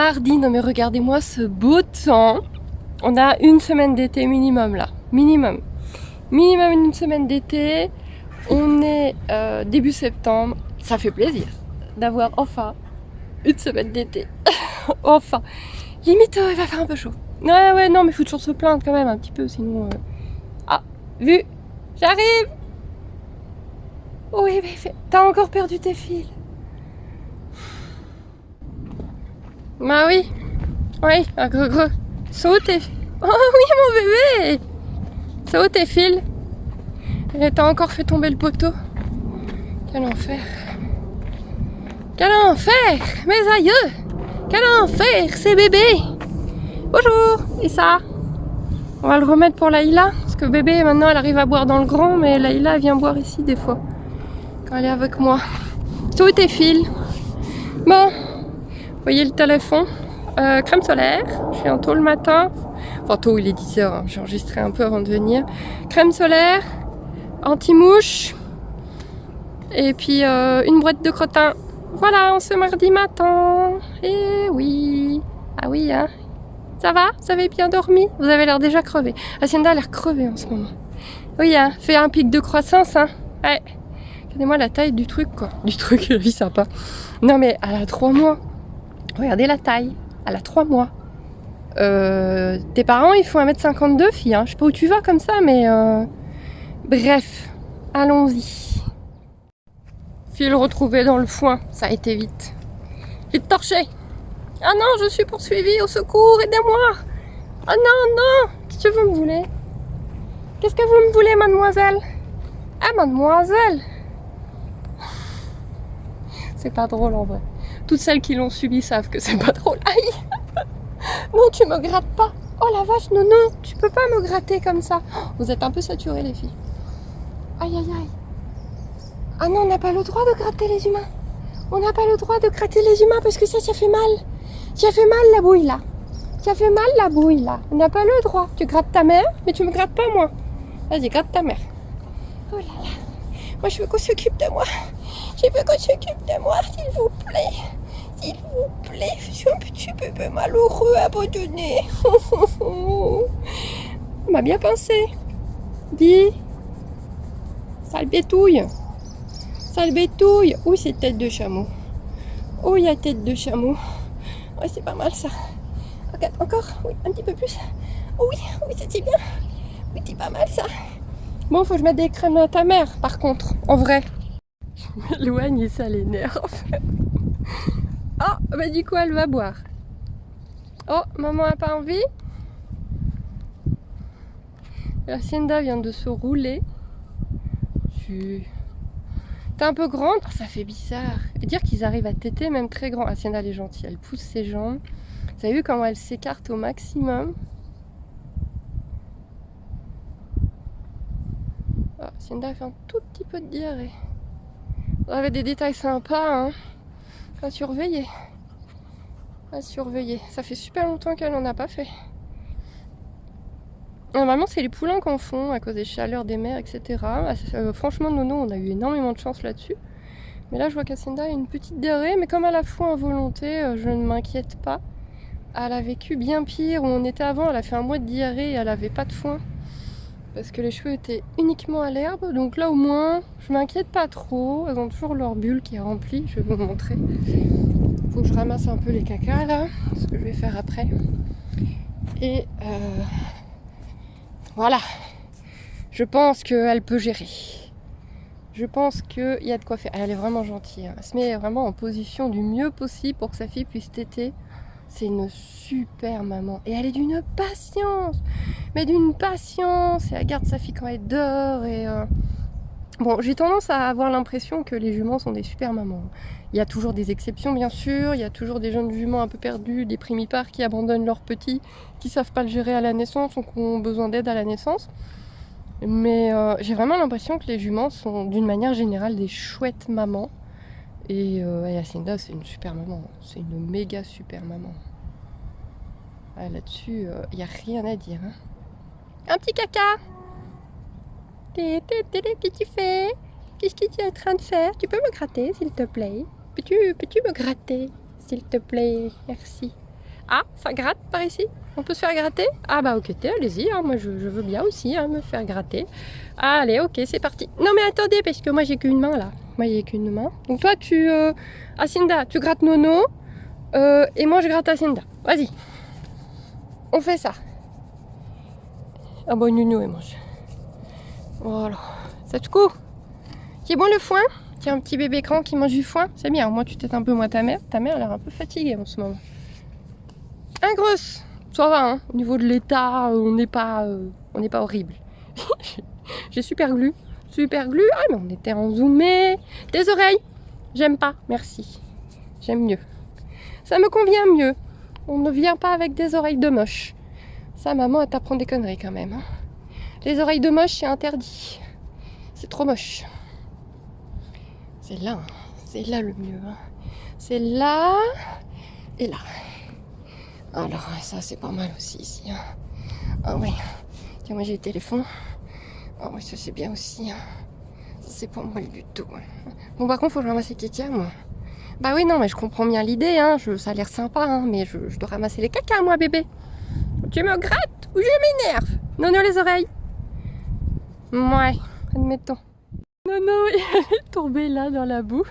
mardi, non mais regardez-moi ce beau temps. On a une semaine d'été minimum là, minimum une semaine d'été. On est début septembre, ça fait plaisir d'avoir enfin une semaine d'été. Enfin, limite il va faire un peu chaud. Ouais non mais faut toujours se plaindre quand même un petit peu sinon... Ah, vu, j'arrive. Oui mais t'as encore perdu tes fils. Bah oui, gros. Sont où tes fils? Oh oui mon bébé. Sont où tes fils? Et t'as encore fait tomber le poteau. Quel enfer. Quel enfer. Mes aïeux. Quel enfer ces bébés. Bonjour. Et ça? On va le remettre pour Laïla. Parce que bébé maintenant elle arrive à boire dans le grand. Mais Laïla vient boire ici des fois. Quand elle est avec moi. Sont où tes fils? Bon. Vous voyez le téléphone? Crème solaire. Je suis en tôt le matin. Enfin tôt il est 10h. Hein. J'ai enregistré un peu avant de venir. Crème solaire. Anti-mouche. Et puis une boîte de crottin. Voilà, on se mardi matin. Et oui. Ah oui, hein. Ça va? Vous avez bien dormi? Vous avez l'air déjà crevé. Hacienda a l'air crevée en ce moment. Oui, hein. Fait un pic de croissance, hein. Ouais. Regardez-moi la taille du truc, quoi. Du truc, oui, sympa. Non, mais elle a 3 mois. Regardez la taille. Elle a 3 mois. Tes parents, ils font 1m52, fille. Hein. Je sais pas où tu vas comme ça, mais... Bref. Allons-y. Fil retrouvé dans le foin, ça a été vite. Vite torché. Ah non, je suis poursuivie, au secours, aidez-moi. Ah non, qu'est-ce que vous me voulez? Qu'est-ce que vous me voulez, mademoiselle? Ah, mademoiselle. C'est pas drôle en vrai. Toutes celles qui l'ont subi savent que c'est pas drôle. Aïe. Non, tu me grattes pas. Oh la vache, non, tu peux pas me gratter comme ça. Vous êtes un peu saturées les filles. Aïe. Ah non, on n'a pas le droit de gratter les humains. On n'a pas le droit de gratter les humains parce que ça fait mal. Ça fait mal la bouille là. Ça fait mal la bouille là. On n'a pas le droit. Tu grattes ta mère, mais tu me grattes pas moi. Vas-y, gratte ta mère. Oh là là. Moi je veux qu'on s'occupe de moi. Je veux qu'on s'occupe de moi, s'il vous plaît. S'il vous plaît. Je suis un petit bébé malheureux, abandonné. On m'a bien pensé. Dis. Sale bétouille. Sale bétouille. Où c'est tête de chameau? Oh, il y a tête de chameau. Ouais, c'est pas mal ça. Regarde, encore. Oui, un petit peu plus. Oh, oui, c'était bien. Oui, c'est pas mal ça. Bon, faut que je mette des crèmes à ta mère, par contre, en vrai. Je m'éloigne et ça l'énerve. Oh, bah du coup, elle va boire. Oh, maman a pas envie? La Hacienda vient de se rouler. T'es un peu grande? Oh, ça fait bizarre. Et dire qu'ils arrivent à téter même très grand. Hacienda, elle est gentille. Elle pousse ses jambes. Vous avez vu comment elle s'écarte au maximum? Oh, Hacienda fait un tout petit peu de diarrhée. Vous avez des détails sympas, hein? À surveiller. À surveiller. Ça fait super longtemps qu'elle n'en a pas fait. Normalement, c'est les poulains qu'on font à cause des chaleurs des mers, etc. Franchement, Nono, on a eu énormément de chance là-dessus. Mais là, je vois qu'Hacienda a une petite diarrhée, mais comme elle a foin à volonté, je ne m'inquiète pas. Elle a vécu bien pire où on était avant. Elle a fait un mois de diarrhée et elle avait pas de foin. Parce que les cheveux étaient uniquement à l'herbe. Donc là, au moins, je m'inquiète pas trop. Elles ont toujours leur bulle qui est remplie. Je vais vous montrer. Faut que je ramasse un peu les cacas là. Ce que je vais faire après. Et voilà. Je pense qu'elle peut gérer. Je pense qu'il y a de quoi faire. Elle est vraiment gentille. Hein. Elle se met vraiment en position du mieux possible pour que sa fille puisse téter. C'est une super maman. Et elle est d'une patience. Mais d'une patience. Et elle garde sa fille quand elle dort. Et bon, j'ai tendance à avoir l'impression que les juments sont des super mamans. Il y a toujours des exceptions, bien sûr. Il y a toujours des jeunes juments un peu perdus, des primipares qui abandonnent leurs petits, qui savent pas le gérer à la naissance ou qui ont besoin d'aide à la naissance. Mais j'ai vraiment l'impression que les juments sont, d'une manière générale, des chouettes mamans. Et Hacienda, c'est une super maman. C'est une méga super maman. Ah, là-dessus, il n'y a rien à dire. Hein. Un petit caca. Qu'est-ce que tu fais? Qu'est-ce que tu es en train de faire? Tu peux me gratter, s'il te plaît? Peux-tu me gratter, s'il te plaît? Merci. Ah, ça gratte par ici? On peut se faire gratter? Ah bah ok, allez-y, hein, moi je veux bien aussi hein, me faire gratter. Allez, ok, c'est parti. Non mais attendez, parce que moi j'ai qu'une main là. Moi j'ai qu'une main. Donc toi tu... Asinda, tu grattes Nono. Et moi je gratte Asinda. Vas-y. On fait ça. Ah bon, Nono elle mange. Voilà. Ça te court? C'est bon le foin? Tiens, un petit bébé cran qui mange du foin. C'est bien, au moins tu t'aides un peu moins ta mère. Ta mère a l'air un peu fatiguée en ce moment. Un grosse. Ça va, hein. Au niveau de l'état, on n'est pas horrible. J'ai super glu. Super glu. Ah, mais on était en zoomé. Des oreilles. J'aime pas, merci. J'aime mieux. Ça me convient mieux. On ne vient pas avec des oreilles de moche. Ça, maman, elle t'apprend des conneries quand même. Hein. Les oreilles de moche, c'est interdit. C'est trop moche. C'est là le mieux. Hein. C'est là et là. Alors, ça, c'est pas mal aussi ici. Hein. Ah oui. Tiens, moi j'ai le téléphone. Ah oui, ça c'est bien aussi. Hein. Ça, c'est pas mal du tout. Hein. Bon, par contre, faut que je ramasse les kékias, moi. Bah oui, non, mais je comprends bien l'idée. Hein. Ça a l'air sympa, hein, mais je dois ramasser les cacas, moi, bébé. Tu me grattes ou je m'énerve? Non, les oreilles. Ouais, admettons. Non, elle est tombée là dans la boue.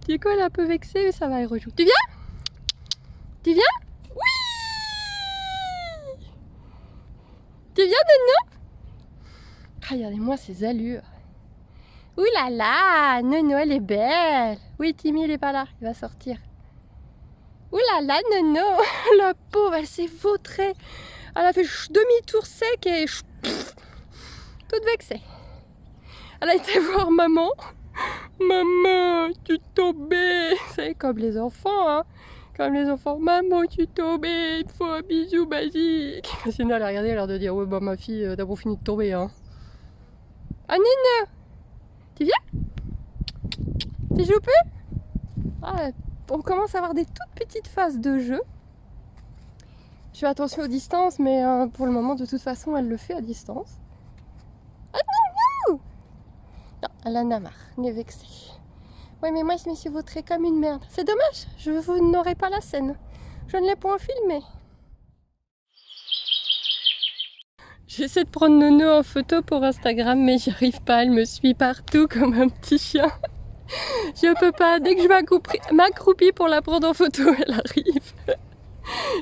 Du coup, elle est un peu vexée, mais ça va, elle rejoue. Tu viens? Tu viens? Oui! Tu viens, Nono? Regardez-moi ces allures. Ouh là là, Nono, elle est belle. Oui, Timmy, il est pas là, il va sortir. Ouh là là, Nono, la pauvre, elle s'est vautrée. Elle a fait demi-tour sec et toute vexée. Elle a été voir maman. Maman, tu tombais. Vous savez, comme les enfants, hein. Comme les enfants. Maman, tu tombais, il te faut un bisou basique. Sinon, elle a regardé, elle a l'air de dire, ouais, bah ma fille, t'as pas fini de tomber, hein. Ah, Nina, tu viens? Tu joues plus? Ah, on commence à avoir des toutes petites phases de jeu. Je fais attention aux distances, mais pour le moment, de toute façon, elle le fait à distance. Ah non! Non, elle en a marre, elle est vexée. Oui, mais moi, je me suis vautrée comme une merde. C'est dommage, vous n'aurez pas la scène. Je ne l'ai point filmée. J'essaie de prendre Nono en photo pour Instagram, mais j'y arrive pas. Elle me suit partout comme un petit chien. Je peux pas. Dès que je m'accroupis pour la prendre en photo, elle arrive.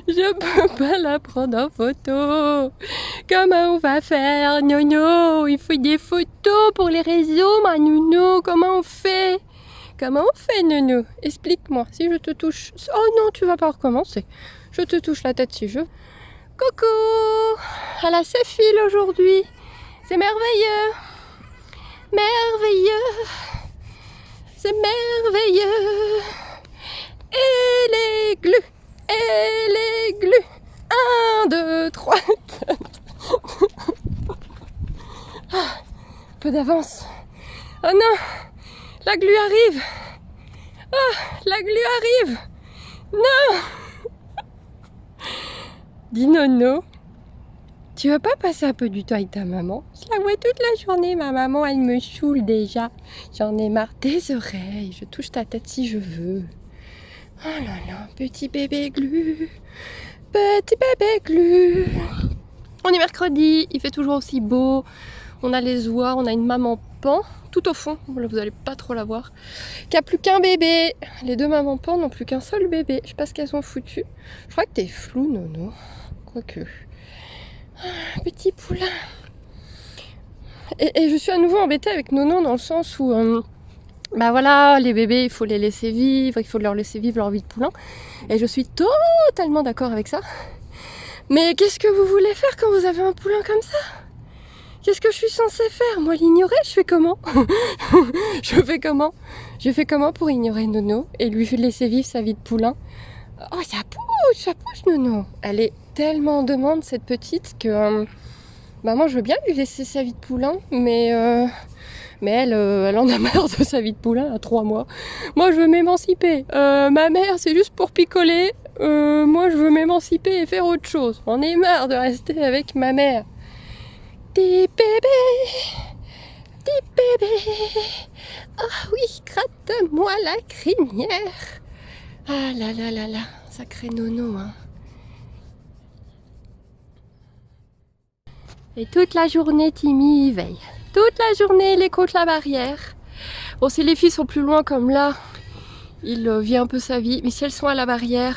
Je peux pas la prendre en photo. Comment on va faire, Nono? Il faut des photos pour les réseaux, ma Nono. Comment on fait? Comment on fait, Nono? Explique-moi. Si je te touche... Oh non, tu vas pas recommencer. Je te touche la tête si je veux. Coucou! Elle a ses fils aujourd'hui. C'est merveilleux. Merveilleux. C'est merveilleux. Et les glues. Et les glues. 1, 2, 3, 4. Ah, peu d'avance. Oh non, la glu arrive. Ah, la glu arrive. Non. Dis Nono, tu veux pas passer un peu du temps avec ta maman? Je la vois toute la journée, ma maman, elle me saoule déjà. J'en ai marre des oreilles, je touche ta tête si je veux. Oh là là, petit bébé glu, petit bébé glu. On est mercredi, il fait toujours aussi beau. On a les oies, on a une maman pan, tout au fond, là vous allez pas trop la voir, qui a plus qu'un bébé. Les deux mamans pan n'ont plus qu'un seul bébé. Je sais pas ce qu'elles ont foutu. Je crois que t'es flou, Nono. Quoique. Ah, petit poulain. Et je suis à nouveau embêtée avec Nono dans le sens où... bah voilà, les bébés, il faut les laisser vivre, il faut leur laisser vivre leur vie de poulain. Et je suis totalement d'accord avec ça. Mais qu'est-ce que vous voulez faire quand vous avez un poulain comme ça? Qu'est-ce que je suis censée faire? Moi l'ignorer, je fais comment? Je fais comment pour ignorer Nono et lui laisser vivre sa vie de poulain? Oh, ça pousse Nono. Elle est tellement en demande cette petite que... maman, je veux bien lui laisser sa vie de poulain, mais elle en a marre de sa vie de poulain à 3 mois. Moi, je veux m'émanciper. Ma mère, c'est juste pour picoler. Moi, je veux m'émanciper et faire autre chose. On est marre de rester avec ma mère. Petit bébé. Ah oui, gratte-moi la crinière. Ah là là là là. Sacré Nono, hein. Et toute la journée, Timmy veille. Toute la journée, il est contre la barrière. Bon, si les filles sont plus loin comme là, il vit un peu sa vie. Mais si elles sont à la barrière,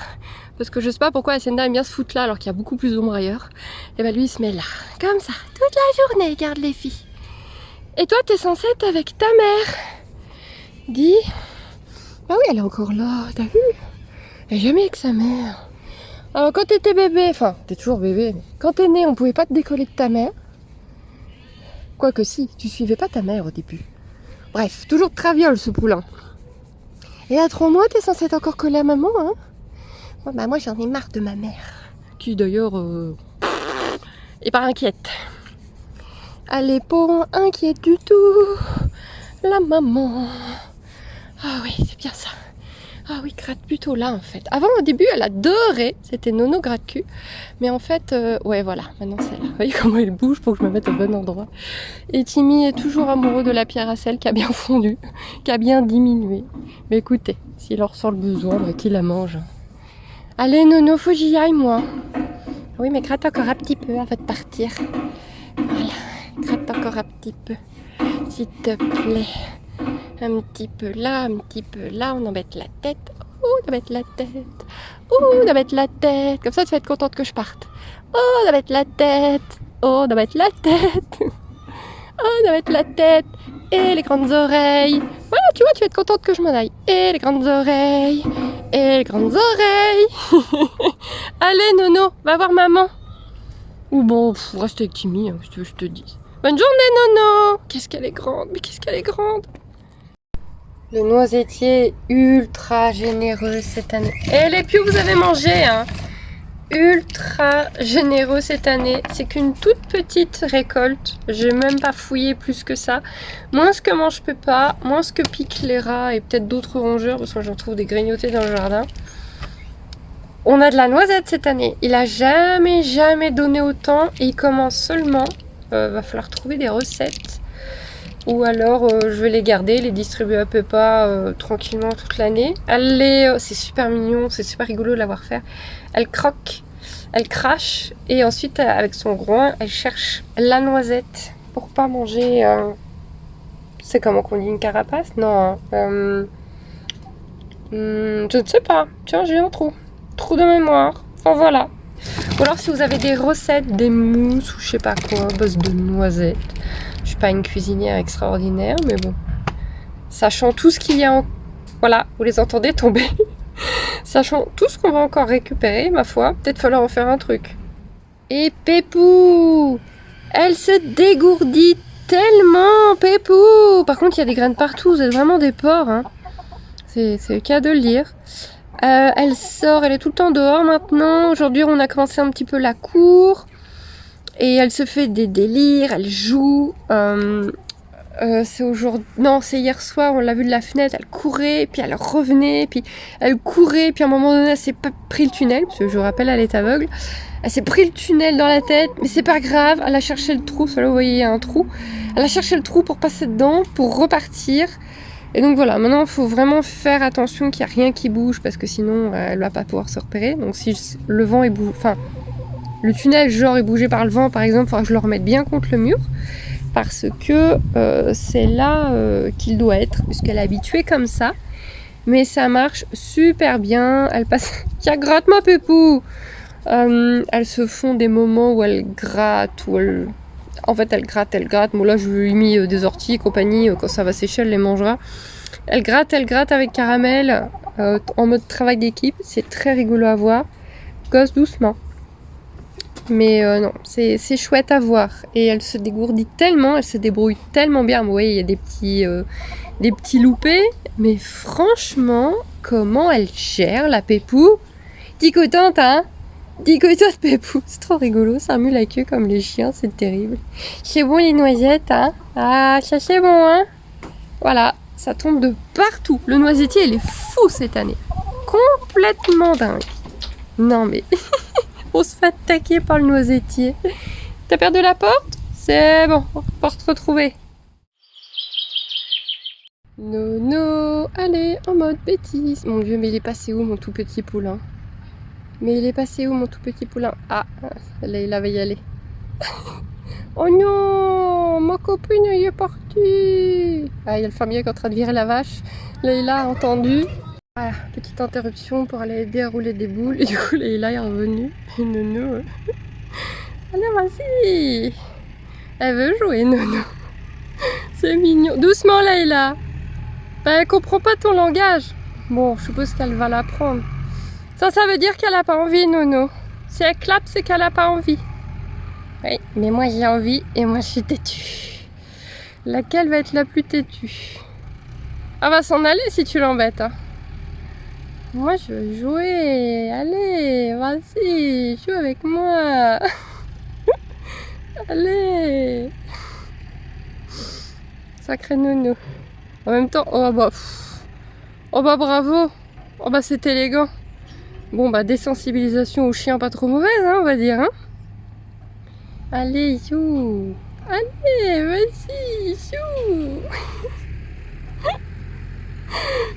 parce que je sais pas pourquoi Ascenda aime bien se foutre là alors qu'il y a beaucoup plus d'ombre ailleurs, et ben lui il se met là, comme ça, toute la journée, garde les filles. Et toi, t'es censée être avec ta mère. Dis. Ah oui, elle est encore là, t'as vu? Elle est jamais avec sa mère. Alors quand t'étais bébé, enfin, t'es toujours bébé, mais quand t'es né, on pouvait pas te décoller de ta mère. Quoique si, tu suivais pas ta mère au début. Bref, toujours de traviole ce poulain. Et à 3 mois, t'es censée être encore collée à maman, hein? Ouais, bah moi j'en ai marre de ma mère. Qui d'ailleurs est pas inquiète. Elle est pas inquiète du tout. La maman. Ah oui, c'est bien ça. Ah oui, gratte plutôt là en fait. Avant au début elle adorait, c'était Nono gratte-cul. Mais en fait, ouais voilà, maintenant c'est là. Vous voyez comment elle bouge pour que je me mette au bon endroit. Et Timmy est toujours amoureux de la pierre à sel qui a bien fondu, qui a bien diminué. Mais écoutez, s'il en ressent le besoin, bah, qu'il la mange. Allez Nono, faut que j'y aille moi. Oui mais gratte encore un petit peu avant de partir. Voilà, gratte encore un petit peu. S'il te plaît. Un petit peu là, un petit peu là, on embête la tête. On embête la tête. On embête la tête. Comme ça, tu vas être contente que je parte. On embête la tête. On embête la tête. On embête la tête. Et les grandes oreilles. Voilà, tu vois, tu vas être contente que je m'en aille. Et les grandes oreilles. Et les grandes oreilles. Allez, Nono, va voir maman. Ou bon, reste avec Timmy, si tu veux, je te dis. Bonne journée, Nono. Qu'est-ce qu'elle est grande. Mais qu'est-ce qu'elle est grande. Le noisetier ultra généreux cette année. Et les pious, vous avez mangé, hein? Ultra généreux cette année. C'est qu'une toute petite récolte. J'ai même pas fouillé plus que ça. Moins ce que mange Peppa, moins ce que piquent les rats et peut-être d'autres rongeurs, parce que j'en trouve des grignotés dans le jardin. On a de la noisette cette année. Il a jamais donné autant et il commence seulement. Va falloir trouver des recettes. Ou alors je vais les garder, les distribuer à Peppa tranquillement toute l'année. C'est super mignon, c'est super rigolo de la voir faire. Elle croque, elle crache et ensuite avec son groin, elle cherche la pour pas manger. C'est comment qu'on dit, une carapace? Non. Je ne sais pas. Tiens, j'ai un trou. Trou de mémoire. Enfin voilà. Ou alors si vous avez des recettes, des mousses ou je sais pas quoi, base de noisettes. Je suis pas une cuisinière extraordinaire, mais bon. Sachant tout ce qu'il y a en... Voilà, vous les entendez tomber. Sachant tout ce qu'on va encore récupérer, ma foi, peut-être falloir en faire un truc. Et Pépou, elle se dégourdit tellement, Pépou. Par contre, il y a des graines partout, vous êtes vraiment des porcs, hein. C'est le cas de le dire. Elle sort, elle est tout le temps dehors maintenant. Aujourd'hui, on a commencé un petit peu la cour. Et elle se fait des délires, elle joue. C'est aujourd'hui. Non, c'est hier soir, on l'a vu de la fenêtre, elle courait, puis elle revenait, puis elle courait, puis à un moment donné, elle s'est pris le tunnel, parce que je vous rappelle, elle est aveugle. Elle s'est pris le tunnel dans la tête, mais c'est pas grave, elle a cherché le trou, là vous voyez, il y a un trou. Elle a cherché le trou pour passer dedans, pour repartir. Et donc voilà, maintenant il faut vraiment faire attention qu'il n'y a rien qui bouge, parce que sinon elle va pas pouvoir se repérer. Donc si le vent est le tunnel genre est bougé par le vent par exemple, il faudra que je le remette bien contre le mur parce que c'est là qu'il doit être puisqu'elle est habituée comme ça, mais ça marche super bien. Elle passe... Tiens, gratte-moi Pépou. Elles se font des moments où elle gratte, où elle... En fait elle gratte. Bon là je lui ai mis des orties et compagnie, quand ça va sécher elle les mangera. Elle gratte avec Caramel en mode travail d'équipe, c'est très rigolo à voir. Gosse doucement. Mais non, c'est chouette à voir. Et elle se dégourdit tellement, elle se débrouille tellement bien. Vous voyez, il y a des petits loupés. Mais franchement, comment elle gère la Pépou? Dis contente, hein? Dis contente, Pépou. C'est trop rigolo, ça remue la queue comme les chiens, c'est terrible. C'est bon les noisettes, hein? Ah, ça c'est bon, hein? Voilà, ça tombe de partout. Le noisetier, il est fou cette année. Complètement dingue. Non mais... On se fait attaquer par le noisetier. T'as perdu la porte? C'est bon, porte retrouvée. Nono, allez, en mode bêtise. Mon Dieu, mais il est passé où mon tout petit poulain? Mais il est passé où mon tout petit poulain? Ah, Leïla va y aller. Oh non, ma copine elle est partie. Ah, il y a le fermier qui est en train de virer la vache. Leïla a entendu. Voilà, petite interruption pour aller aider à rouler des boules. Et du coup, Leïla est revenue. Et Nono... Allez, vas-y. Elle veut jouer, Nono. C'est mignon. Doucement, Leïla. Ben, elle comprend pas ton langage. Bon, je suppose qu'elle va l'apprendre. Ça veut dire qu'elle a pas envie, Nono. Si elle clappe, c'est qu'elle a pas envie. Oui, mais moi j'ai envie et moi je suis têtue. Laquelle va être la plus têtue? Elle va s'en aller si tu l'embêtes. Hein. Moi je veux jouer. Allez, vas-y, joue avec moi. Allez. Sacré Nono. En même temps, oh bah, oh bah bravo. Oh bah c'est élégant. Bon bah désensibilisation aux chiens pas trop mauvaise, hein, on va dire. Hein. Allez, joue. Allez, vas-y, joue.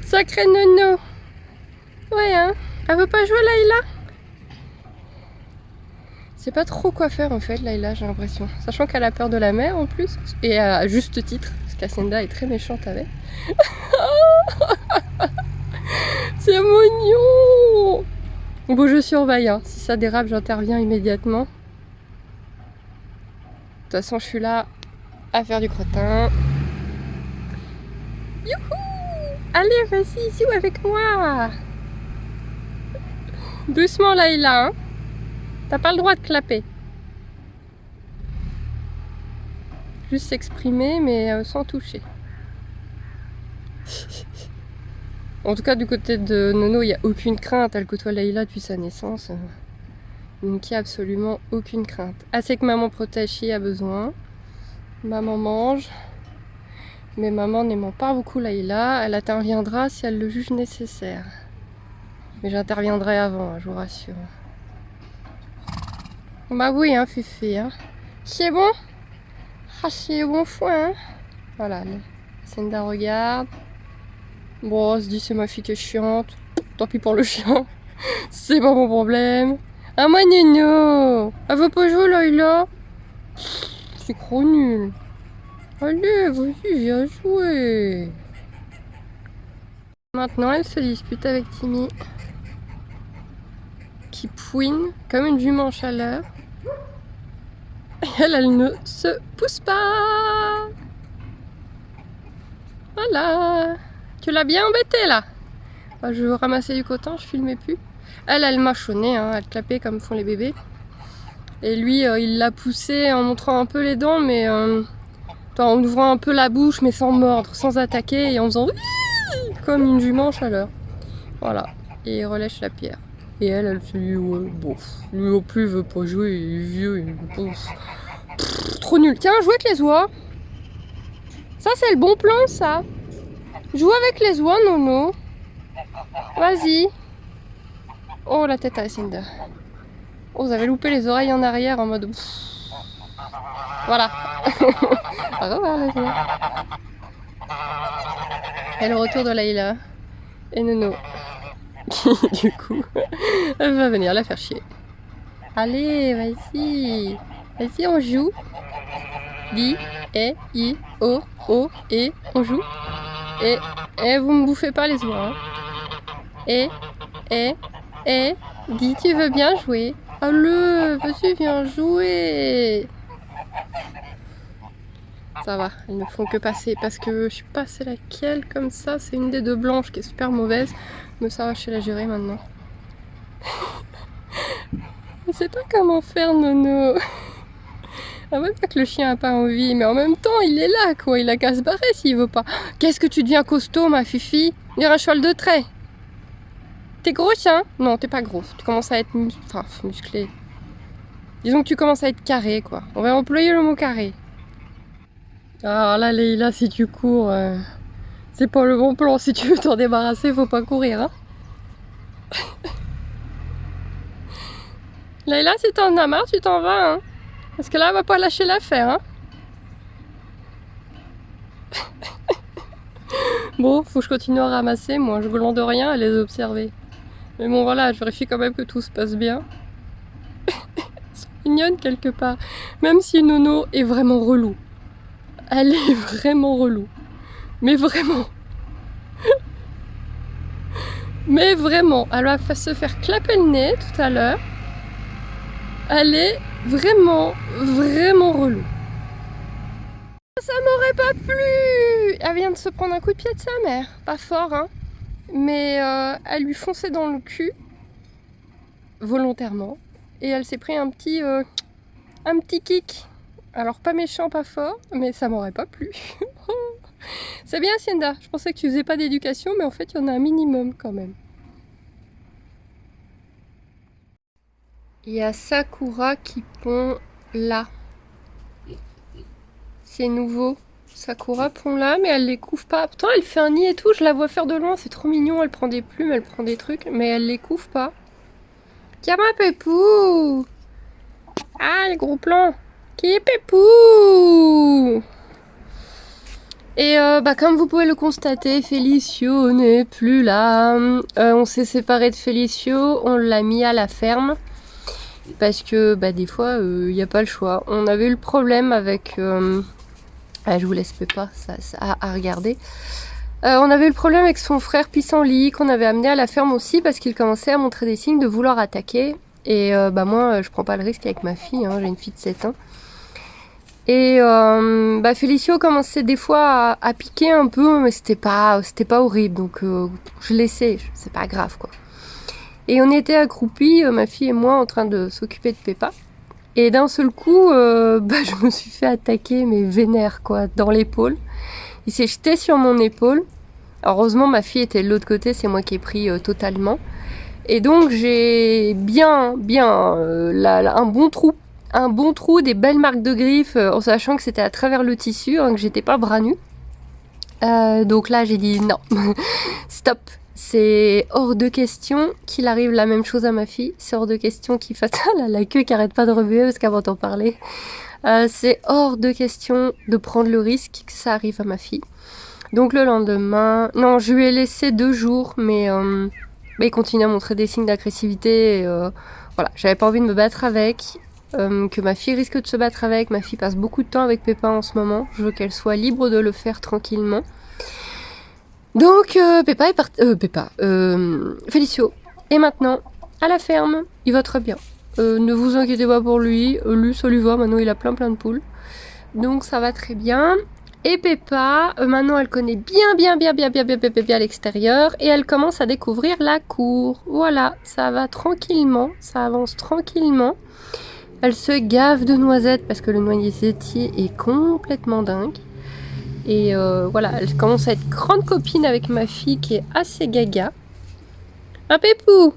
Sacré Nono. Ouais, hein. Elle veut pas jouer, Leïla? C'est pas trop quoi faire en fait, Leïla, j'ai l'impression. Sachant qu'elle a peur de la mer en plus. Et à juste titre, parce qu'Hacienda est très méchante avec. C'est mignon. Bon, je surveille. Hein. Si ça dérape, j'interviens immédiatement. De toute façon, je suis là à faire du crottin. Youhou! Allez, vas-y, joue avec moi. Doucement, Leïla. Hein. T'as pas le droit de clapper. Juste s'exprimer, mais sans toucher. En tout cas, du côté de Nono, il n'y a aucune crainte. Elle côtoie Leïla depuis sa naissance. Donc, il n'y a absolument aucune crainte. Assez que maman protège si a besoin. Maman mange. Mais maman n'aimant pas beaucoup Leïla, elle interviendra si elle le juge nécessaire. Mais j'interviendrai avant, je vous rassure. Bah oui, hein, Fifi. Hein. C'est bon? Ah, c'est bon foin. Hein. Voilà, Hacienda regarde. Bon, on se dit c'est ma fille qui est chiante. Tant pis pour le chien. C'est pas mon problème. Ah, moi, Nino. Elle veut pas jouer, Leïla? C'est trop nul. Allez, vas-y, viens jouer. Maintenant, elle se dispute avec Timmy. Qui pouine comme une jument en chaleur. Et elle ne se pousse pas. Voilà. Tu l'as bien embêtée là. Je ramassais du coton, je filmais plus. Elle mâchonnait, hein, elle clapait comme font les bébés. Et lui, il l'a poussée en montrant un peu les dents, mais en ouvrant un peu la bouche, mais sans mordre, sans attaquer, et en faisant comme une jument en chaleur. Voilà. Et il relèche la pierre. Et elle se dit, ouais, bon, lui au plus il veut pas jouer, il est vieux, il est bon. Trop nul. Tiens, joue avec les oies. Ça, c'est le bon plan, ça. Joue avec les oies, Nono. Vas-y. Oh, la tête à Hacienda. Oh, vous avez loupé les oreilles en arrière en mode... Voilà. Au revoir, les oies. Et le retour de Leïla. Et Nono. Qui, du coup, elle va venir la faire chier. Allez, vas-y. Vas-y, on joue. Dis, et, i, o, et, on joue. Et vous me bouffez pas les oies. Hein. Et, dis, tu veux bien jouer? Allez, vas-y, viens jouer. Ça va, elles ne font que passer parce que je suis passée laquelle comme ça. C'est une des deux blanches qui est super mauvaise. Mais ça va, je sais la gérer maintenant. Je sais pas comment faire, Nono. Ah ouais, pas que le chien a pas envie, mais en même temps, il est là, quoi. Il a qu'à se barrer s'il veut pas. Qu'est-ce que tu deviens costaud, ma Fifi? On dirait un cheval de trait. T'es grosse, hein? Non, t'es pas grosse. Tu commences à être musclé. Disons que tu commences à être carré, quoi. On va employer le mot carré. Alors là, Leïla, si tu cours, c'est pas le bon plan. Si tu veux t'en débarrasser, faut pas courir, hein? Leïla, si t'en as marre, tu t'en vas, hein? Parce que là, elle va pas lâcher l'affaire, hein? Bon, faut que je continue à ramasser, moi. Je glande rien à les observer. Mais bon voilà, je vérifie quand même que tout se passe bien. C'est mignonne quelque part. Même si Nono est vraiment relou. Elle est vraiment relou. Mais vraiment. Mais vraiment. Elle va se faire clapper le nez tout à l'heure. Elle est vraiment, vraiment relou. Ça m'aurait pas plu. Elle vient de se prendre un coup de pied de sa mère. Pas fort, hein. Mais elle lui fonçait dans le cul. Volontairement. Et elle s'est pris un petit kick. Alors pas méchant, pas fort, mais ça m'aurait pas plu. C'est bien Hacienda, je pensais que tu faisais pas d'éducation, mais en fait il y en a un minimum quand même. Il y a Sakura qui pond là. C'est nouveau. Sakura pond là, mais elle les couvre pas. Pourtant elle fait un nid et tout, je la vois faire de loin, c'est trop mignon. Elle prend des plumes, elle prend des trucs, mais elle les couvre pas. Tiens ma Pépou. Ah le gros plan. Qui est Pépou? Et comme vous pouvez le constater, Félicio n'est plus là. On s'est séparé de Félicio, on l'a mis à la ferme. Parce que des fois, il n'y a pas le choix. On avait eu le problème avec... je vous laisse pas ça à regarder. On avait eu le problème avec son frère Pissenlit, qu'on avait amené à la ferme aussi, parce qu'il commençait à montrer des signes de vouloir attaquer. Et moi, je prends pas le risque avec ma fille, hein, j'ai une fille de 7 ans. Et Félicio commençait des fois à piquer un peu, mais c'était pas horrible, donc je laissais, c'est pas grave quoi. Et on était accroupis, ma fille et moi, en train de s'occuper de Peppa. Et d'un seul coup, je me suis fait attaquer, mais vénère quoi, dans l'épaule. Il s'est jeté sur mon épaule. Heureusement, ma fille était de l'autre côté, c'est moi qui ai pris totalement. Et donc j'ai bien un bon trou, des belles marques de griffes, en sachant que c'était à travers le tissu, hein, que j'étais pas bras nus. Donc là j'ai dit non, stop, c'est hors de question qu'il arrive la même chose à ma fille, c'est hors de question qu'il fasse la queue qui arrête pas de remuer parce qu'avant d'en parler, c'est hors de question de prendre le risque que ça arrive à ma fille. Donc le lendemain, non, je lui ai laissé 2 jours, mais il continue à montrer des signes d'agressivité. Voilà, j'avais pas envie de me battre avec, que ma fille risque de se battre avec. Ma fille passe beaucoup de temps avec Peppa en ce moment. Je veux qu'elle soit libre de le faire tranquillement. Donc Peppa est partie. Félicio est maintenant à la ferme. Il va très bien. Ne vous inquiétez pas pour lui. Lui, ça lui va. Maintenant, il a plein de poules. Donc ça va très bien. Et Peppa, maintenant elle connaît bien l'extérieur et elle commence à découvrir la cour. Voilà, ça va tranquillement, ça avance tranquillement. Elle se gave de noisettes parce que le noisetier est complètement dingue. Et voilà, elle commence à être grande copine avec ma fille qui est assez gaga. Un Pépou!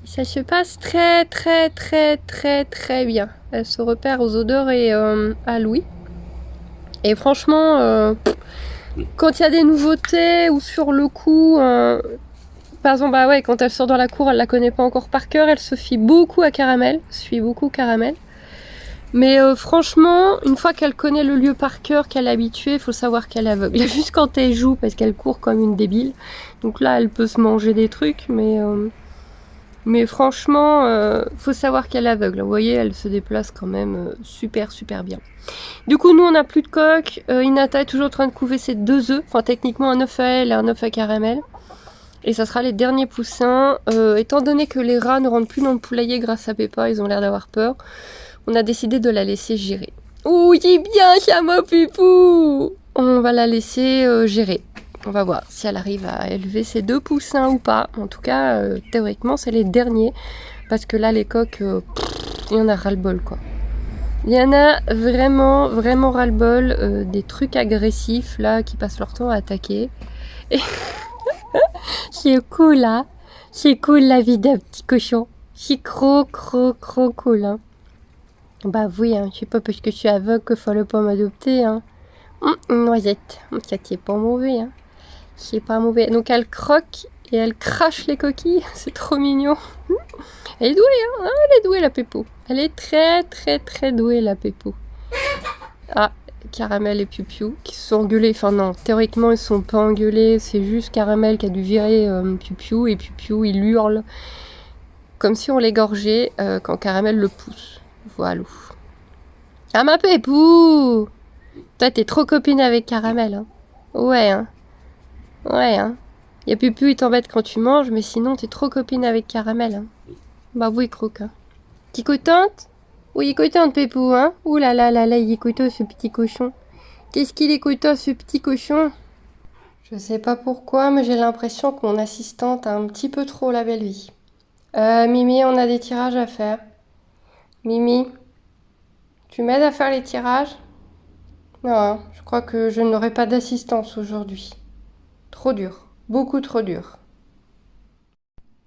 Ça se passe très bien. Elle se repère aux odeurs et à l'ouïe. Et franchement, quand il y a des nouveautés ou sur le coup, par exemple, quand elle sort dans la cour, elle la connaît pas encore par cœur, elle se fie beaucoup à Caramel, suit beaucoup Caramel. Mais franchement, une fois qu'elle connaît le lieu par cœur, qu'elle est habituée, il faut savoir qu'elle est aveugle. Juste quand elle joue, parce qu'elle court comme une débile. Donc là, elle peut se manger des trucs, mais franchement, faut savoir qu'elle est aveugle. Vous voyez, elle se déplace quand même super bien. Du coup, nous, on n'a plus de coq. Hinata est toujours en train de couver ses 2 œufs. Enfin, techniquement, un œuf à elle et un œuf à Caramel. Et ça sera les derniers poussins. Étant donné que les rats ne rentrent plus dans le poulailler grâce à Peppa, ils ont l'air d'avoir peur. On a décidé de la laisser gérer. Oh, il est bien, chameau pipou! On va la laisser gérer. On va voir si elle arrive à élever ses 2 poussins ou pas. En tout cas, théoriquement, c'est les derniers. Parce que là, les coqs, il y en a ras-le-bol, quoi. Il y en a vraiment ras-le-bol. Des trucs agressifs, là, qui passent leur temps à attaquer. Et c'est cool, hein. C'est cool, la vie d'un petit cochon. C'est trop cool, hein. Bah oui, hein. C'est pas parce que je suis aveugle qu'il fallait pas m'adopter, hein. Noisette. Ça, c'est pas mauvais, hein. C'est pas mauvais. Donc elle croque et elle crache les coquilles. C'est trop mignon. Elle est douée, hein. Elle est douée, la Pépou. Elle est très douée, la Pépou. Ah, Caramel et Piu-Piu qui se sont engueulés. Enfin non, théoriquement ils se sont pas engueulés, c'est juste Caramel qui a dû virer Piu-Piu et Piu-Piu il hurle comme si on l'égorgeait quand Caramel le pousse. Voilà. Ah ma pépou! Toi t'es trop copine avec Caramel, hein. Ouais, hein. Ouais, hein. Y'a Piu-Piu il t'embête quand tu manges, mais sinon t'es trop copine avec Caramel, hein. Bah oui, croque, hein. T'es contente? Oui, il est content, Pépou, hein? Ouh là là là là, il est content, ce petit cochon. Qu'est-ce qu'il est content, ce petit cochon? Je sais pas pourquoi, mais j'ai l'impression que mon assistante a un petit peu trop la belle vie. Mimi, on a des tirages à faire. Mimi, tu m'aides à faire les tirages? Non, hein, je crois que je n'aurai pas d'assistance aujourd'hui. Trop dur. Beaucoup trop dur.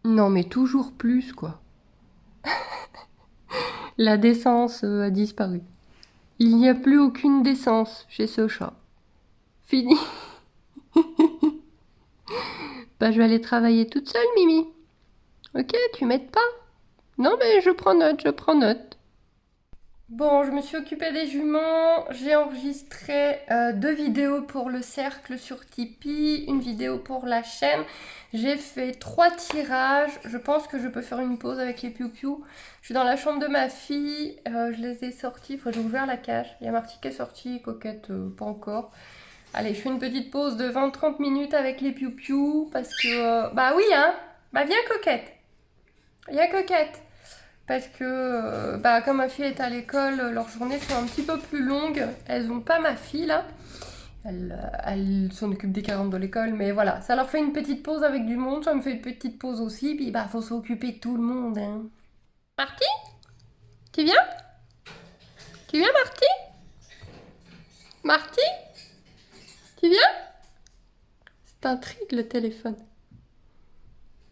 Non, mais toujours plus, quoi. La décence a disparu. Il n'y a plus aucune décence chez ce chat. Fini. Bah, je vais aller travailler toute seule, Mimi. Ok, tu m'aides pas? Non, mais je prends note, je prends note. Bon, je me suis occupée des juments. J'ai enregistré 2 vidéos pour le cercle sur Tipeee, une vidéo pour la chaîne. J'ai fait 3 tirages. Je pense que je peux faire une pause avec les Piu-Piu. Je suis dans la chambre de ma fille. Je les ai sortis. J'ai ouvert la cage. Il y a Marty qui est sortie, Coquette pas encore. Allez, je fais une petite pause de 20-30 minutes avec les Piu-Piu parce que... bah oui, hein. Bah viens, Coquette. Viens, Coquette. Parce que, bah, comme ma fille est à l'école, leurs journées sont un petit peu plus longues. Elles ont pas ma fille, là. Elle s'en occupe des 40 de l'école, mais voilà. Ça leur fait une petite pause avec du monde, ça me fait une petite pause aussi. Puis, bah, faut s'occuper de tout le monde, hein. Marty? Tu viens? Tu viens, Marty? Marty? Tu viens? C'est un trick, le téléphone.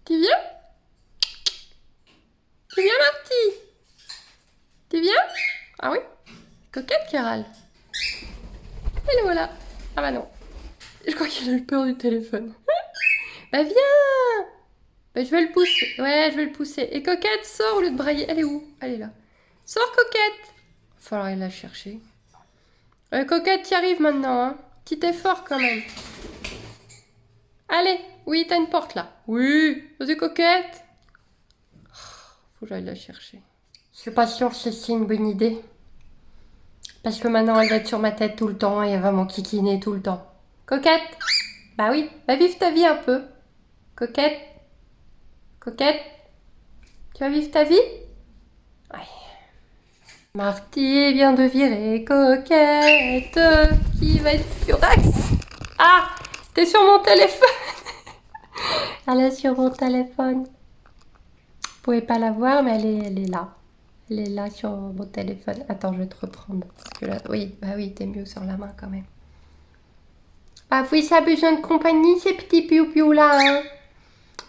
Tu viens? Tu viens, Marty? Tu viens? Ah oui? Coquette qui râle. Et le voilà. Ah bah non. Je crois qu'il a eu peur du téléphone. Bah viens! Bah je vais le pousser. Ouais, je vais le pousser. Et Coquette, sors au lieu de brailler. Elle est où? Elle est là. Sors, Coquette! Falloir aller la chercher. Coquette, t'y arrives maintenant, hein. Petit effort quand même. Allez, oui, t'as une porte là. Oui, vas-y, Coquette. Faut que j'aille la chercher. Je suis pas sûre que c'est une bonne idée. Parce que maintenant, elle va être sur ma tête tout le temps et elle va m'enquiquiner tout le temps. Coquette! Bah oui, va vivre ta vie un peu. Coquette? Coquette? Tu vas vivre ta vie? Ouais. Marty vient de virer Coquette qui va être furax. Ah! T'es sur mon téléphone! Elle est sur mon téléphone. Vous pouvez pas la voir, mais elle est là. Elle est là sur mon téléphone. Attends, je vais te reprendre. Parce que là, oui, bah oui, t'es mieux sur la main quand même. Ah oui, ça a besoin de compagnie, ces petits piou-piou là, hein.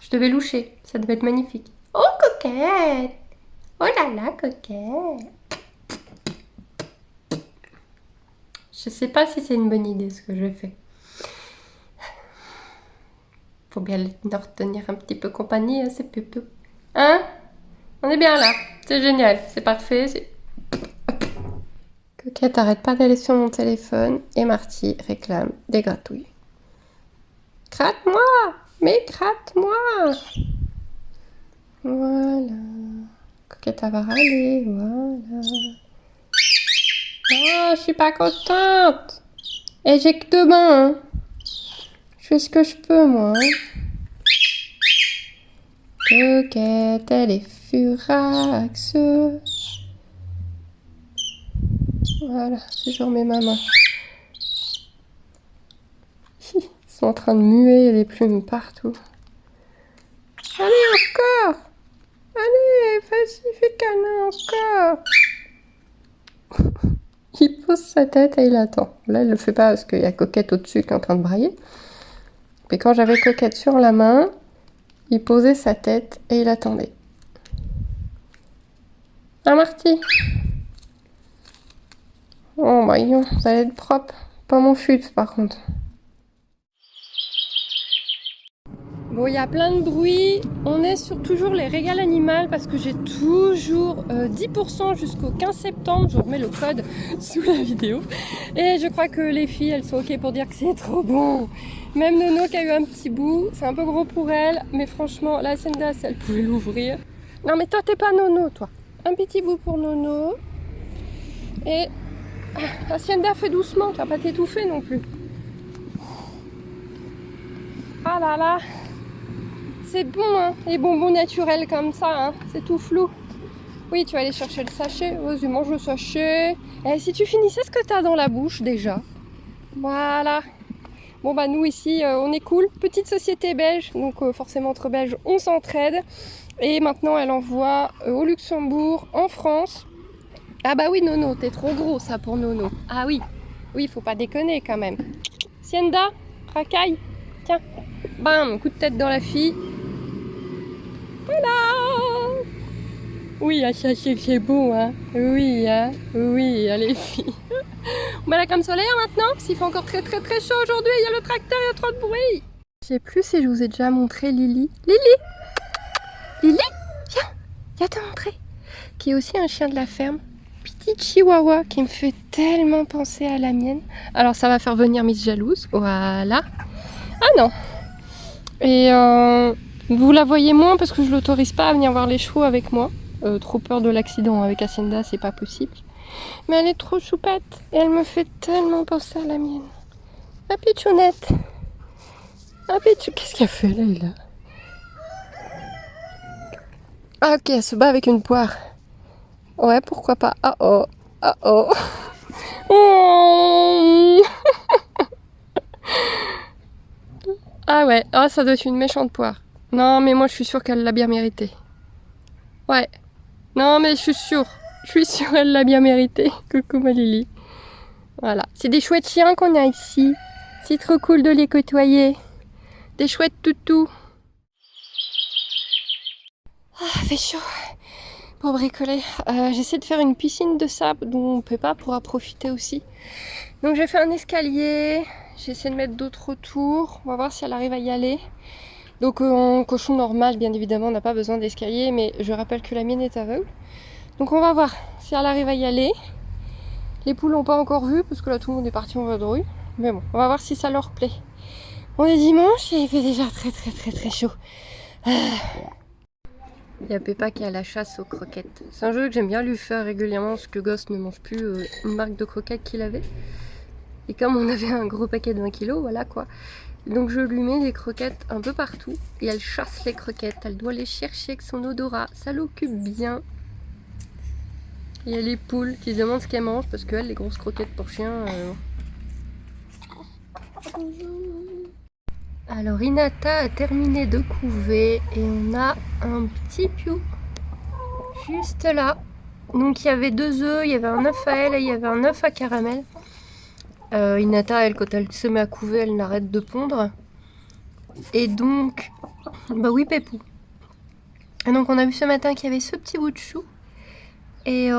Je devais loucher, ça devait être magnifique. Oh, Coquette! Oh là là, Coquette! Je sais pas si c'est une bonne idée ce que je fais. Faut bien leur tenir un petit peu compagnie, hein, ces piou-piou. Hein? On est bien là, c'est génial, c'est parfait. Coquette, arrête pas d'aller sur mon téléphone et Marty réclame des gratouilles. Gratte-moi! Mais gratte-moi! Voilà. Coquette, elle va râler, voilà. Ah, je suis pas contente! Et j'ai que 2 mains, hein. Je fais ce que je peux, moi. Hein. Coquette, elle est furax. Voilà, je remets ma main. Ils sont en train de muer, les plumes partout. Allez, encore! Allez, vas-y, fais câlin encore! Il pose sa tête et il attend. Là, il le fait pas parce qu'il y a Coquette au-dessus qui est en train de brailler. Mais quand j'avais Coquette sur la main, il posait sa tête et il attendait. Ah, Marty! Oh, bah, ça va être propre. Pas mon fut, par contre. Bon, il y a plein de bruit. On est sur toujours les régals animales parce que j'ai toujours 10% jusqu'au 15 septembre. Je vous remets le code sous la vidéo. Et je crois que les filles, elles sont ok pour dire que c'est trop bon. Même Nono qui a eu un petit bout. C'est un peu gros pour elle. Mais franchement, la Hacienda, si elle pouvait l'ouvrir. Non, mais toi, t'es pas Nono, toi. Un petit bout pour Nono. Et Hacienda, fais doucement. Tu vas pas t'étouffer non plus. Ah là là. C'est bon, hein, les bonbons naturels comme ça, hein, c'est tout flou. Oui, tu vas aller chercher le sachet. Vas-y, mange le sachet. Et si tu finissais ce que tu as dans la bouche déjà. Voilà. Bon, bah nous ici, on est cool. Petite société belge, donc forcément entre belges, on s'entraide. Et maintenant, elle envoie au Luxembourg, en France. Ah bah oui, Nono, t'es trop gros ça pour Nono. Ah oui, oui, faut pas déconner quand même. Sienda, racaille, tiens. Bam, coup de tête dans la fille. Voilà. Oui, c'est beau, hein. Oui, hein. Oui, les filles. On met la crème solaire maintenant, parce qu'il fait encore très chaud aujourd'hui. Il y a le tracteur, il y a trop de bruit. Je sais plus si je vous ai déjà montré Lily. Lily, viens te montrer. Qui est aussi un chien de la ferme. Petit chihuahua qui me fait tellement penser à la mienne. Alors ça va faire venir Miss Jalouse. Voilà. Ah non. Et vous la voyez moins parce que je l'autorise pas à venir voir les chevaux avec moi. Trop peur de l'accident avec Hacienda, c'est pas possible. Mais elle est trop choupette et elle me fait tellement penser à la mienne. Ma pitchounette. Qu'est-ce qu'elle fait là? Ah ok, elle se bat avec une poire. Ouais, pourquoi pas. Ah oh. Oh. Ah ouais, oh, ça doit être une méchante poire. Non, mais moi je suis sûre qu'elle l'a bien mérité. Ouais. Non, mais je suis sûre, elle l'a bien mérité. Coucou ma Lily. Voilà. C'est des chouettes chiens qu'on a ici. C'est trop cool de les côtoyer. Des chouettes toutous. Ah, fait chaud. Pour bricoler. J'essaie de faire une piscine de sable dont Peppa pourra profiter aussi. Donc j'ai fait un escalier. J'essaie de mettre d'autres autour. On va voir si elle arrive à y aller. Donc en cochon normal, bien évidemment, on n'a pas besoin d'escalier. Mais je rappelle que la mienne est aveugle. Donc on va voir si elle arrive à y aller. Les poules n'ont pas encore vu parce que là tout le monde est parti en vadrouille. Mais bon, on va voir si ça leur plaît. On est dimanche et il fait déjà très chaud. Il y a Peppa qui est à la chasse aux croquettes. C'est un jeu que j'aime bien lui faire régulièrement parce que le gosse ne mange plus une marque de croquettes qu'il avait. Et comme on avait un gros paquet de 20 kg, voilà quoi. Donc je lui mets des croquettes un peu partout et elle chasse les croquettes. Elle doit les chercher avec son odorat. Ça l'occupe bien. Il y a les poules qui se demandent ce qu'elles mangent parce qu'elles, les grosses croquettes pour chiens. Alors Hinata a terminé de couver et on a un petit piou juste là. Donc il y avait 2 œufs, il y avait un œuf à elle et il y avait un œuf à caramel. Hinata, elle, quand elle se met à couver, elle n'arrête de pondre. Et donc, bah oui Pépou. Et donc on a vu ce matin qu'il y avait ce petit bout de chou. Et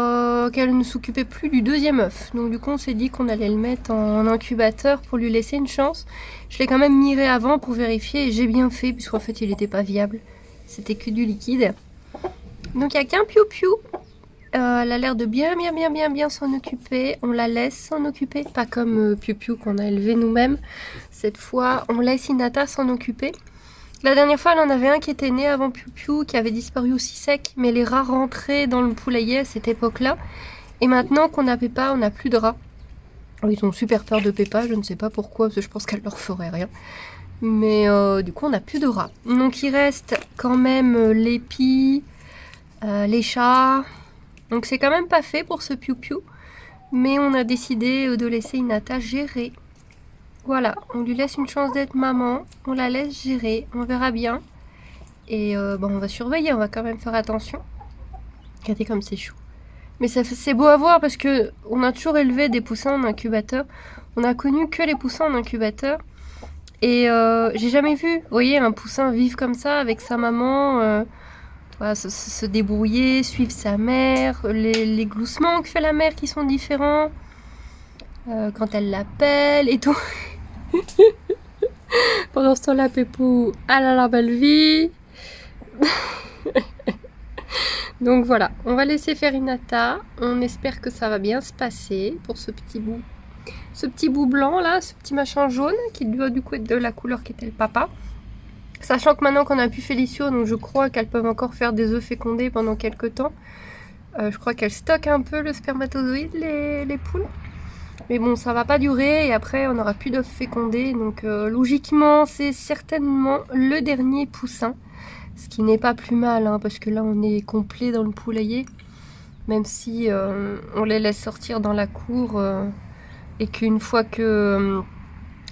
qu'elle ne s'occupait plus du 2e œuf. Donc du coup on s'est dit qu'on allait le mettre en incubateur pour lui laisser une chance. Je l'ai quand même miré avant pour vérifier et j'ai bien fait puisqu'en fait il n'était pas viable. C'était que du liquide. Donc il n'y a qu'un piou-piou. Elle a l'air de bien s'en occuper. On la laisse s'en occuper. Pas comme piou-piou qu'on a élevé nous-mêmes. Cette fois on laisse Hinata s'en occuper. La dernière fois, elle en avait un qui était né avant Piou-Piou, qui avait disparu aussi sec, mais les rats rentraient dans le poulailler à cette époque-là. Et maintenant qu'on a Peppa, on n'a plus de rats. Ils ont super peur de Peppa, je ne sais pas pourquoi, parce que je pense qu'elle leur ferait rien. Mais du coup, on n'a plus de rats. Donc il reste quand même les pies, les chats. Donc c'est quand même pas fait pour ce Piou-Piou. Mais on a décidé de laisser Hinata gérer. Voilà, on lui laisse une chance d'être maman, on la laisse gérer, on verra bien. Et bon, on va surveiller, on va quand même faire attention. Regardez comme c'est chou. Mais c'est beau à voir parce que on a toujours élevé des poussins en incubateur. On a connu que les poussins en incubateur. Et j'ai jamais vu, vous voyez, un poussin vivre comme ça avec sa maman, voilà, se débrouiller, suivre sa mère, les gloussements que fait la mère qui sont différents. Quand elle l'appelle et tout. Pendant ce temps-là, Pépou, elle a la belle vie. Donc voilà, on va laisser faire Hinata. On espère que ça va bien se passer pour ce petit bout. Ce petit bout blanc là, ce petit machin jaune qui doit du coup être de la couleur qu'était le papa. Sachant que maintenant qu'on a pu Félicio, donc je crois qu'elles peuvent encore faire des œufs fécondés pendant quelques temps. Je crois qu'elles stockent un peu le spermatozoïde, les poules. Mais bon, ça va pas durer et après on n'aura plus d'œufs fécondés. Donc logiquement, c'est certainement le dernier poussin. Ce qui n'est pas plus mal, hein, parce que là on est complet dans le poulailler. Même si on les laisse sortir dans la cour et qu'une fois que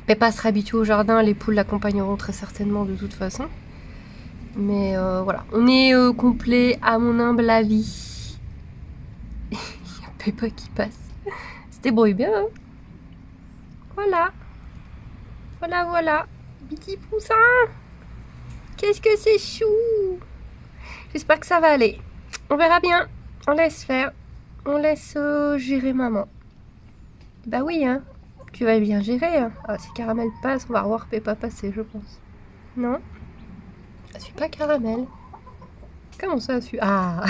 Peppa sera habituée au jardin, les poules l'accompagneront très certainement de toute façon. Mais voilà, on est complet à mon humble avis. Il y a Peppa qui passe. Se débrouille bien, hein. Voilà. Voilà, voilà. Petit poussin. Qu'est-ce que c'est chou. J'espère que ça va aller. On verra bien. On laisse faire. On laisse gérer maman. Bah oui, hein. Tu vas bien gérer. Hein. Ah, si Caramel passe, on va revoir Peppa passer, je pense. Non? Elle suit pas Caramel. Comment ça, elle suit? Ah.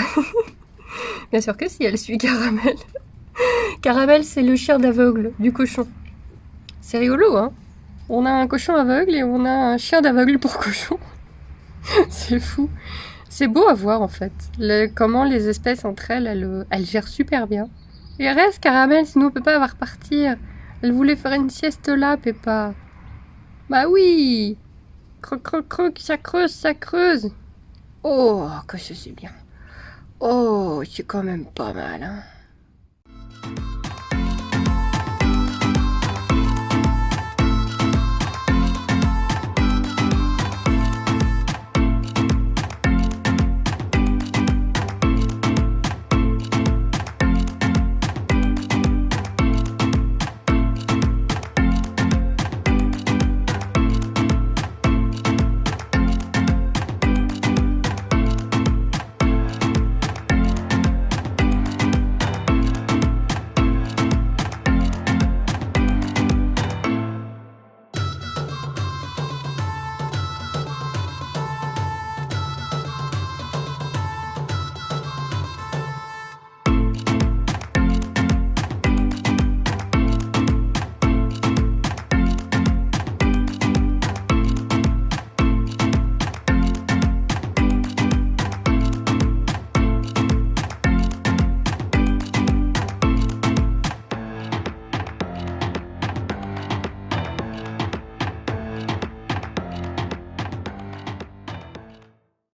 Bien sûr que si, elle suit Caramel. Caramel, c'est le chien d'aveugle du cochon. C'est rigolo, hein. On a un cochon aveugle et on a un chien d'aveugle pour cochon. C'est fou. C'est beau à voir, en fait. Comment les espèces entre elles, elles gèrent super bien. Et reste, Caramel, sinon Peppa va repartir. Elle voulait faire une sieste là, Peppa. Bah oui. Croc, croc, croc, ça creuse, ça creuse. Oh, que c'est bien. Oh, c'est quand même pas mal, hein.